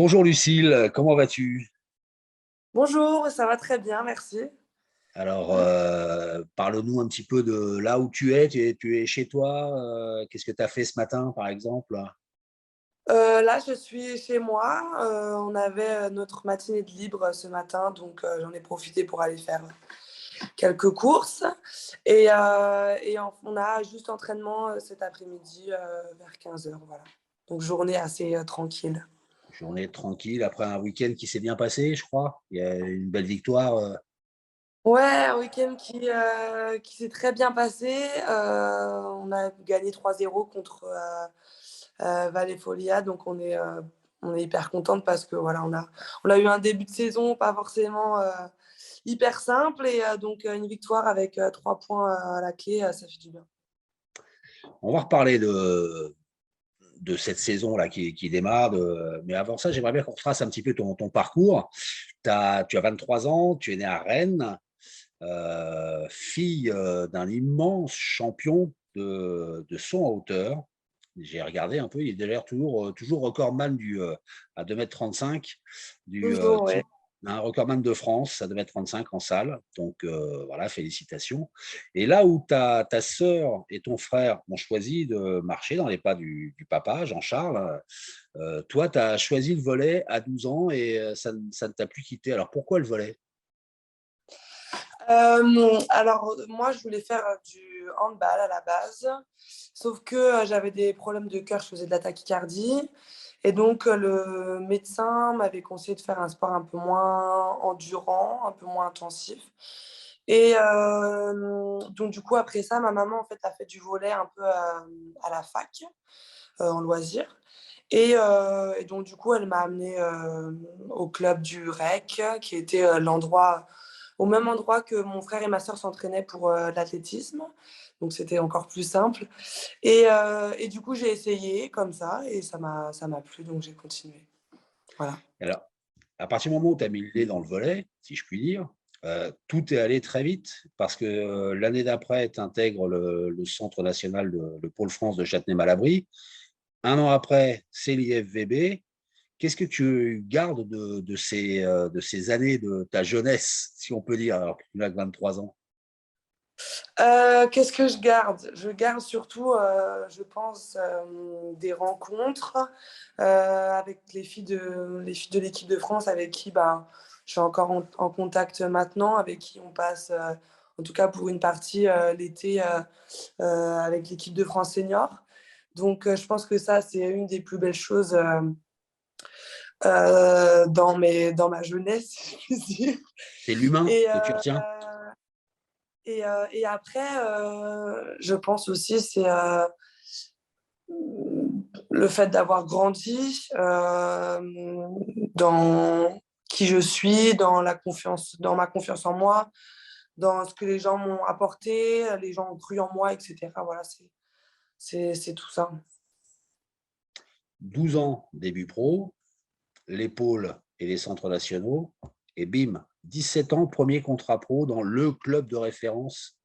Bonjour Lucille, comment vas-tu? Bonjour, ça va très bien, merci. Alors, parle-nous un petit peu de là où tu es. Tu es chez toi. Qu'est-ce que tu as fait ce matin, par exemple? Là, je suis chez moi. On avait notre matinée de libre ce matin, donc j'en ai profité pour aller faire quelques courses. On a juste entraînement cet après-midi vers 15 heures. Voilà. Donc journée assez tranquille. Journée tranquille après un week-end qui s'est bien passé, je crois. Il y a une belle victoire. Ouais, un week-end qui s'est très bien passé. On a gagné 3-0 contre Valle Folia, donc on est hyper contente parce que voilà, on a eu un début de saison pas forcément hyper simple et donc une victoire avec 3 points à la clé, ça fait du bien. On va reparler de cette saison-là qui démarre. Mais avant ça, j'aimerais bien qu'on retrace un petit peu ton parcours. Tu as 23 ans, tu es né à Rennes, fille d'un immense champion de saut en hauteur. J'ai regardé un peu, il est d'ailleurs toujours recordman à 2,35 m Toujours, ouais. un recordman de France à 2,35 m en salle. Donc voilà, félicitations. Et là où ta sœur et ton frère ont choisi de marcher dans les pas du papa, Jean-Charles, toi, tu as choisi le volley à 12 ans et ça ne t'a plus quitté. Alors pourquoi le volley? Alors moi, je voulais faire du handball à la base, sauf que j'avais des problèmes de cœur, je faisais de la tachycardie. Et donc, le médecin m'avait conseillé de faire un sport un peu moins endurant, un peu moins intensif. Et donc, du coup, après ça, ma maman, en fait, a fait du volley un peu à la fac, en loisir. Et donc, du coup, elle m'a amenée au club du REC, qui était au même endroit que mon frère et ma sœur s'entraînaient pour l'athlétisme. Donc, c'était encore plus simple. Et du coup, j'ai essayé comme ça et ça m'a plu, donc j'ai continué. Voilà. Alors, à partir du moment où tu as mis le nez dans le volley, si je puis dire, tout est allé très vite parce que l'année d'après, tu intègres le Centre national le Pôle France de Châtenay-Malabry. Un an après, c'est l'IFVB. Qu'est-ce que tu gardes de ces années de ta jeunesse, si on peut dire, alors que tu n'as que 23 ans? Qu'est-ce que je garde? Je garde surtout, je pense, des rencontres avec les filles de l'équipe de France avec qui bah, je suis encore en contact maintenant, avec qui on passe, en tout cas pour une partie, l'été avec l'équipe de France senior. Donc, je pense que ça, c'est une des plus belles choses dans ma jeunesse, si je puis dire. C'est l'humain Et, que tu euh, retiens. et après, je pense aussi, c'est le fait d'avoir grandi dans qui je suis, dans ma confiance en moi, dans ce que les gens m'ont apporté, les gens ont cru en moi, etc. Voilà, c'est tout ça. 12 ans, début pro, l'épaule et les centres nationaux, et bim, 17 ans, premier contrat pro dans le club de référence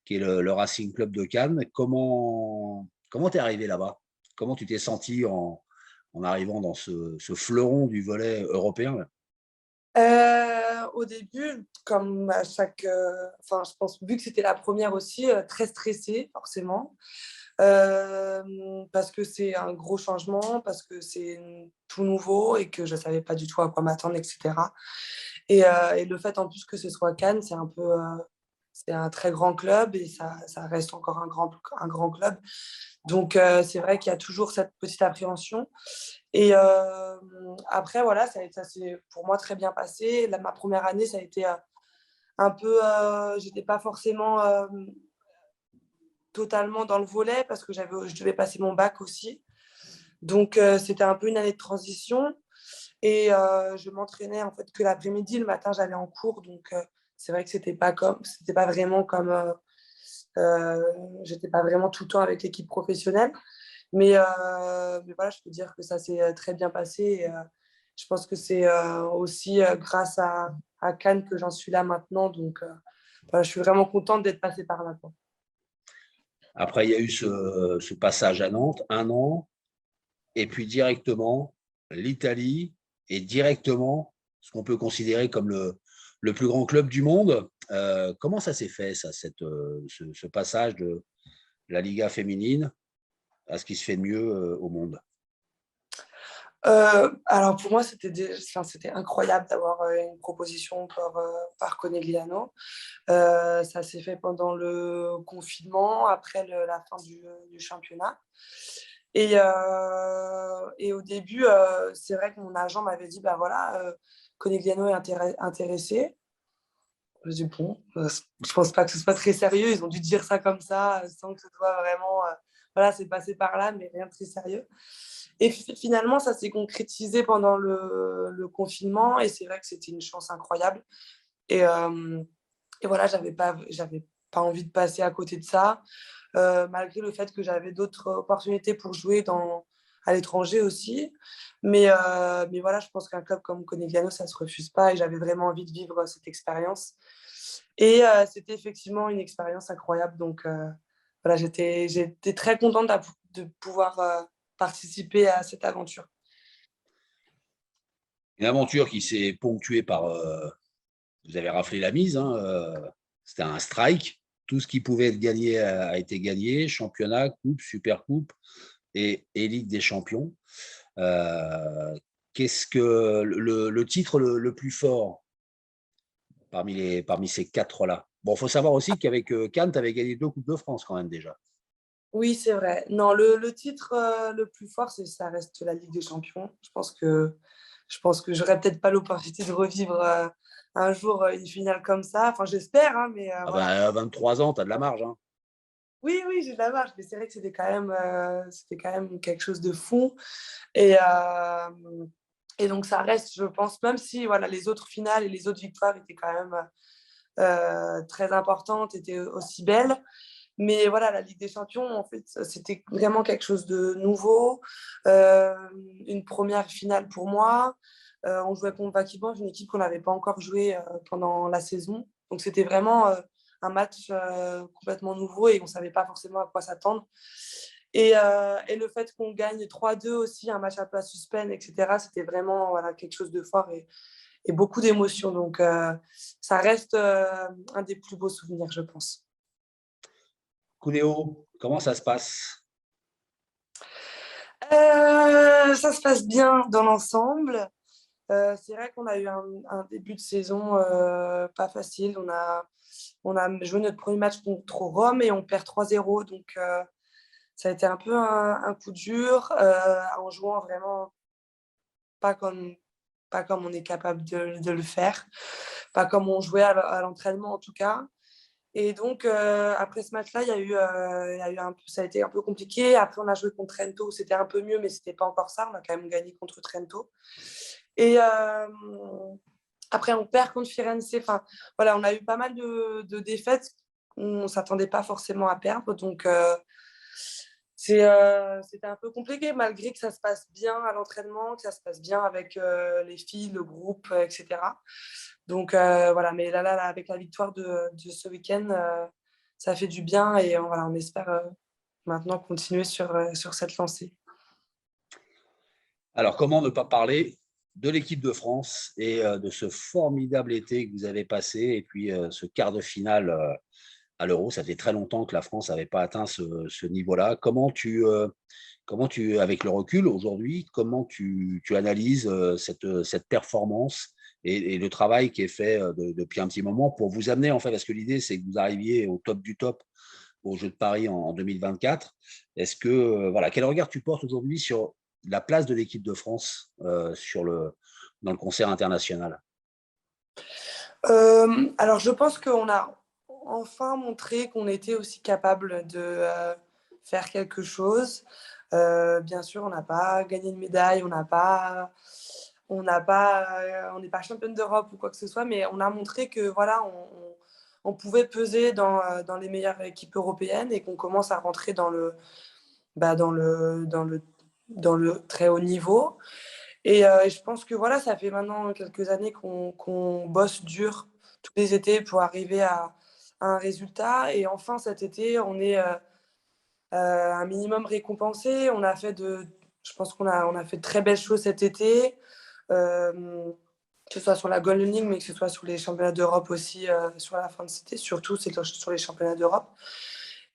qui est le Racing Club de Cannes. Comment t'es arrivé là-bas? Comment tu t'es senti en arrivant dans ce fleuron du volet européen là? Au début, comme à chaque, enfin, je pense, vu que c'était la première aussi, très stressée, forcément. Parce que c'est un gros changement, parce que c'est tout nouveau et que je ne savais pas du tout à quoi m'attendre, etc. Et le fait en plus que ce soit Cannes, c'est un très grand club et ça reste encore un grand club. Donc, c'est vrai qu'il y a toujours cette petite appréhension. Et après, voilà, ça s'est pour moi très bien passé. Ma première année, ça a été un peu. J'étais pas forcément totalement dans le volet parce que je devais passer mon bac aussi. Donc, c'était un peu une année de transition. Et je m'entraînais en fait que l'après-midi. Le matin, j'allais en cours. Donc, c'est vrai que c'était pas vraiment comme. J'étais pas vraiment tout le temps avec l'équipe professionnelle. Mais voilà, je peux dire que ça s'est très bien passé. Et, je pense que c'est aussi grâce à Cannes que j'en suis là maintenant. Donc, voilà, je suis vraiment contente d'être passée par là, quoi. Après, il y a eu ce passage à Nantes, un an, et puis directement l'Italie est directement ce qu'on peut considérer comme le plus grand club du monde. Comment ça s'est fait, ça, ce passage de la Liga féminine à ce qui se fait de mieux au monde? Alors pour moi, c'était incroyable d'avoir une proposition par Conegliano. Ça s'est fait pendant le confinement, après la fin du championnat. Et au début, c'est vrai que mon agent m'avait dit, bah voilà, Conegliano est intéressé. Je dis bon, je pense pas que ce soit très sérieux. Ils ont dû dire ça comme ça, sans que ce soit vraiment, voilà, c'est passé par là, mais rien de très sérieux. Et finalement, ça s'est concrétisé pendant le confinement, et c'est vrai que c'était une chance incroyable. Et, euh, et voilà, j'avais pas envie de passer à côté de ça, malgré le fait que j'avais d'autres opportunités pour jouer à l'étranger aussi. Mais voilà, je pense qu'un club comme Conegliano, ça se refuse pas, et j'avais vraiment envie de vivre cette expérience. Et c'était effectivement une expérience incroyable. Donc voilà, j'étais très contente de pouvoir participer à cette aventure. Une aventure qui s'est ponctuée par, vous avez raflé la mise, hein, c'était un strike. Tout ce qui pouvait être gagné a été gagné, championnat, coupe, super coupe et Ligue des champions. Euh, Qu'est-ce que le titre le plus fort parmi ces quatre-là? Bon, il faut savoir aussi qu'avec Cannes, tu avais gagné 2 Coupes de France quand même déjà. Oui, c'est vrai. Non, le titre le plus fort, ça reste la Ligue des Champions. Je pense que j'aurais peut-être pas l'opportunité de revivre un jour une finale comme ça. Enfin, j'espère, hein, mais Ah ben, voilà. à 23 ans, tu as de la marge. Hein. Oui, oui, j'ai de la marge, mais c'est vrai que c'était quand même quelque chose de fou. Et, euh, et donc, ça reste, je pense, même si voilà, les autres finales et les autres victoires étaient quand même très importantes, étaient aussi belles. Mais voilà, la Ligue des Champions, en fait, c'était vraiment quelque chose de nouveau. Euh, une première finale pour moi. On jouait contre Vaquiban, une équipe qu'on n'avait pas encore jouée pendant la saison. Donc c'était vraiment un match complètement nouveau, et on ne savait pas forcément à quoi s'attendre. Et le fait qu'on gagne 3-2 aussi, un match un peu à suspense, etc., c'était vraiment voilà, quelque chose de fort, et beaucoup d'émotions. Donc ça reste un des plus beaux souvenirs, je pense. Cuneo, comment ça se passe? Ça se passe bien dans l'ensemble. C'est vrai qu'on a eu un début de saison pas facile. On a joué notre premier match contre Rome et on perd 3-0. Donc, ça a été un peu un coup dur, en jouant vraiment pas comme, pas comme on est capable de le faire, pas comme on jouait à l'entraînement en tout cas. Et donc, après ce match-là, ça a été un peu compliqué. Après, on a joué contre Trento, c'était un peu mieux, mais c'était pas encore ça. On a quand même gagné contre Trento. Et après, on perd contre Firenze. Enfin, voilà, on a eu pas mal de défaites. On ne s'attendait pas forcément à perdre. Donc, c'était un peu compliqué, malgré que ça se passe bien à l'entraînement, que ça se passe bien avec les filles, le groupe, etc. Donc, voilà, mais là, avec la victoire de ce week-end, ça fait du bien, et voilà, on espère maintenant continuer sur cette lancée. Alors, comment ne pas parler de l'équipe de France et de ce formidable été que vous avez passé et puis ce quart de finale à l'Euro? Ça fait très longtemps que la France n'avait pas atteint ce niveau-là. Avec le recul aujourd'hui, comment tu analyses cette performance et le travail qui est fait depuis un petit moment pour vous amener, en fait, parce que l'idée, c'est que vous arriviez au top du top aux Jeux de Paris en 2024. Est-ce que, voilà, quel regard tu portes aujourd'hui sur la place de l'équipe de France dans le concert international? Alors, je pense qu'on a enfin montré qu'on était aussi capable de faire quelque chose. Bien sûr, on n'a pas gagné de médaille, on n'est pas championne d'Europe ou quoi que ce soit, mais on a montré que voilà, on pouvait peser dans les meilleures équipes européennes, et qu'on commence à rentrer bah, dans le très haut niveau. Et je pense que voilà, ça fait maintenant quelques années qu'on bosse dur tous les étés pour arriver à un résultat. Et enfin, cet été, on est un minimum récompensé. Je pense qu'on a fait de très belles choses cet été. euh, que ce soit sur la Golden League, mais que ce soit sur les championnats d'Europe aussi, sur la fin de cette année. Surtout, c'est sur les championnats d'Europe.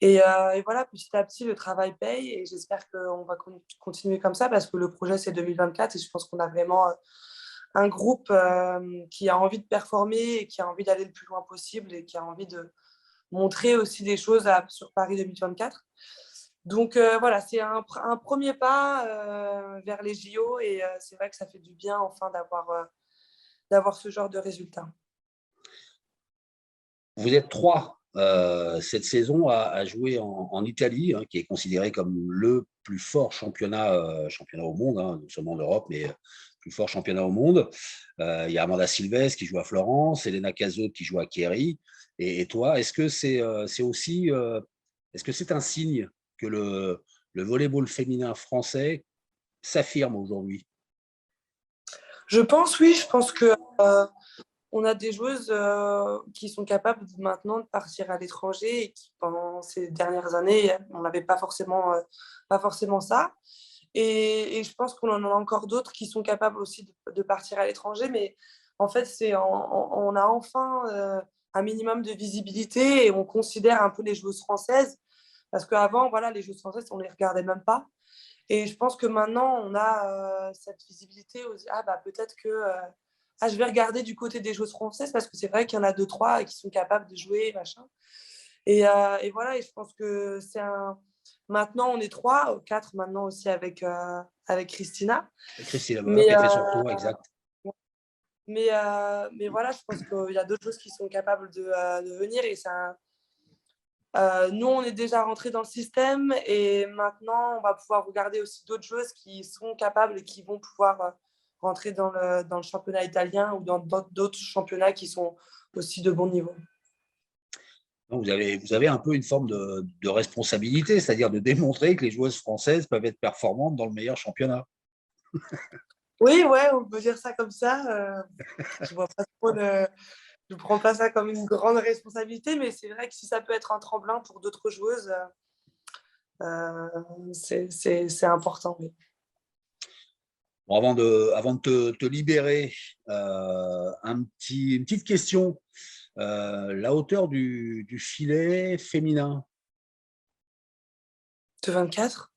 Et voilà, petit à petit, le travail paye et j'espère qu'on va continuer comme ça parce que le projet, c'est 2024 et je pense qu'on a vraiment un groupe qui a envie de performer et qui a envie d'aller le plus loin possible et qui a envie de montrer aussi des choses sur Paris 2024. Donc voilà, c'est un premier pas vers les JO et c'est vrai que ça fait du bien enfin d'avoir ce genre de résultat. Vous êtes 3 cette saison à jouer en Italie, qui est considéré comme le plus fort championnat au monde, non seulement d'Europe, mais plus fort championnat au monde. Il y a Amanda Silvestre qui joue à Florence, Elena Cazot qui joue à Chieri. Et toi, est-ce que c'est aussi, est-ce que c'est un signe que le volleyball féminin français s'affirme aujourd'hui? Je pense, oui, je pense que on a des joueuses qui sont capables maintenant de partir à l'étranger et qui, pendant ces dernières années, on n'avait pas forcément ça. Et je pense qu'on en a encore d'autres qui sont capables aussi de partir à l'étranger. Mais en fait, on a enfin un minimum de visibilité et on considère un peu les joueuses françaises. Parce qu'avant, voilà, les joueuses françaises, on ne les regardait même pas. Et je pense que maintenant, on a cette visibilité. Ah, bah, peut-être que je vais regarder du côté des joueuses françaises parce que c'est vrai qu'il y en a deux, trois qui sont capables de jouer, machin. Et voilà, et je pense que c'est un. Maintenant, on est trois, quatre maintenant aussi avec Christina. Christine Lemeur, qui Mais, a fait son retour, exact. mais voilà, je pense qu'il y a d'autres choses qui sont capables de venir. Et ça, nous, on est déjà rentrés dans le système et maintenant, on va pouvoir regarder aussi d'autres joueuses qui sont capables et qui vont pouvoir rentrer dans le championnat italien ou dans d'autres championnats qui sont aussi de bon niveau. Vous avez un peu une forme de responsabilité, c'est-à-dire de démontrer que les joueuses françaises peuvent être performantes dans le meilleur championnat. Oui, ouais, on peut dire ça comme ça. Je vois pas trop je prends pas ça comme une grande responsabilité, mais c'est vrai que si ça peut être un tremplin pour d'autres joueuses, c'est important. Oui. Bon, avant de te libérer, une petite question. La hauteur du filet féminin, De 24.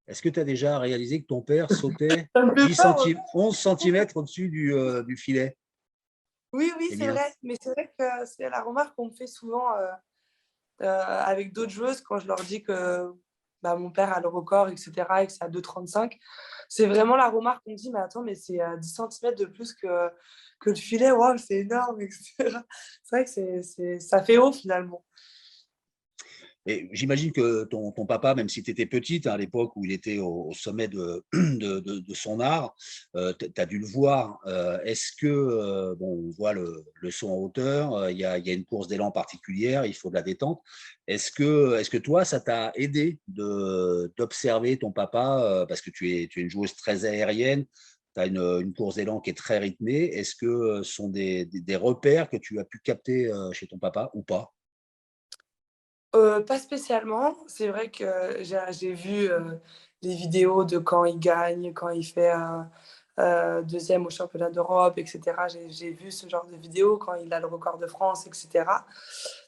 est-ce que tu as déjà réalisé que ton père sautait Ça me fait 10 peur. 11 centimètres au-dessus du filet Oui, oui, c'est féminin? vrai. Mais c'est vrai que c'est la remarque qu'on me fait souvent avec d'autres joueuses quand je leur dis que bah, mon père a le record, etc., et que c'est à 2,35. C'est vraiment la remarque qu'on me dit, mais attends, mais c'est 10 centimètres de plus que le filet, waouh, c'est énorme, etc. C'est vrai que ça fait haut finalement. Et j'imagine que ton papa, même si tu étais petite, à l'époque où il était au sommet de son art, tu as dû le voir. Est-ce que, bon, on voit le saut en hauteur, il y a une course d'élan particulière, il faut de la détente. Est-ce que toi, ça t'a aidé d'observer ton papa, parce que tu es une joueuse très aérienne, tu as une course d'élan qui est très rythmée. Est-ce que ce sont des repères que tu as pu capter chez ton papa ou pas? Pas spécialement. C'est vrai que j'ai vu les vidéos de quand il gagne, quand il fait deuxième au championnat d'Europe, etc. J'ai vu ce genre de vidéos quand il a le record de France, etc.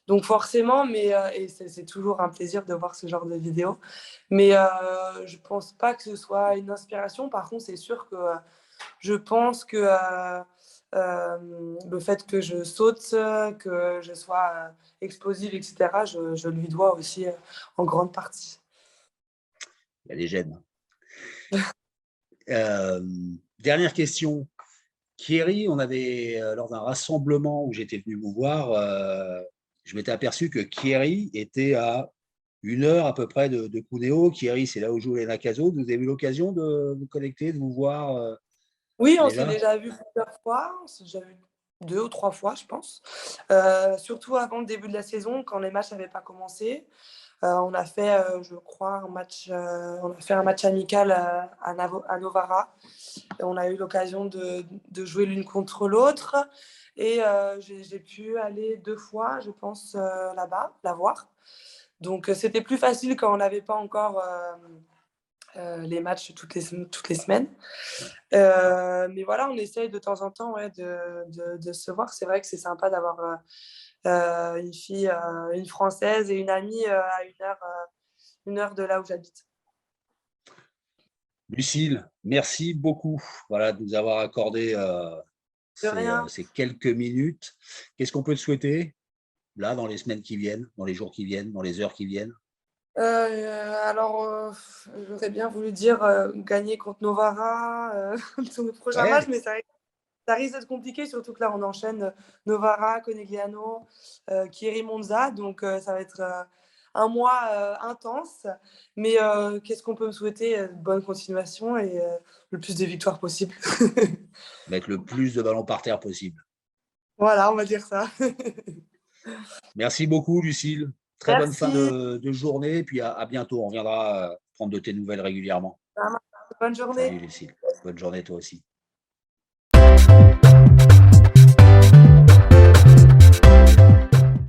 Donc forcément, et c'est toujours un plaisir de voir ce genre de vidéos. Mais je pense pas que ce soit une inspiration. Par contre, c'est sûr que je pense que le fait que je saute, que je sois explosive, etc., je lui dois aussi en grande partie. Il y a des gènes. Euh, Dernière question. Thierry, on avait, lors d'un rassemblement où j'étais venu vous voir, je m'étais aperçu que Thierry était à 1 heure à peu près de Cuneo. Thierry, c'est là où joue les Nakazo. Vous avez eu l'occasion de vous connecter, de vous voir Oui, on s'est déjà? déjà vu plusieurs fois, on s'est déjà vu 2 ou 3 fois, je pense. Surtout avant le début de la saison, quand les matchs n'avaient pas commencé. On a fait, je crois, on a fait un match amical à Novara. Et on a eu l'occasion de jouer l'une contre l'autre. Et j'ai pu aller 2 fois, je pense, là-bas, la voir. Donc, c'était plus facile quand on n'avait pas encore les matchs toutes les semaines. Mais voilà, on essaye de temps en temps de se voir. C'est vrai que c'est sympa d'avoir une fille, une Française et une amie à 1 heure de là où j'habite. Lucille, merci beaucoup voilà, de nous avoir accordé De rien. ces quelques minutes. Qu'est-ce qu'on peut te souhaiter là dans les semaines qui viennent, dans les jours qui viennent, dans les heures qui viennent? Alors, j'aurais bien voulu dire gagner contre Novara sur le prochain match, Ouais, mais ça risque d'être compliqué, surtout que là, on enchaîne Novara, Conegliano, Chieri Monza. Donc, ça va être un mois intense. Mais qu'est-ce qu'on peut me souhaiter? Bonne continuation et le plus de victoires possible. mettre le plus de ballons par terre possible. Voilà, on va dire ça. Merci beaucoup, Lucille. Très bonne fin Merci. de journée. Puis à bientôt. On viendra prendre de tes nouvelles régulièrement. Bonne journée. Salut, Lucille. Bonne journée, toi aussi.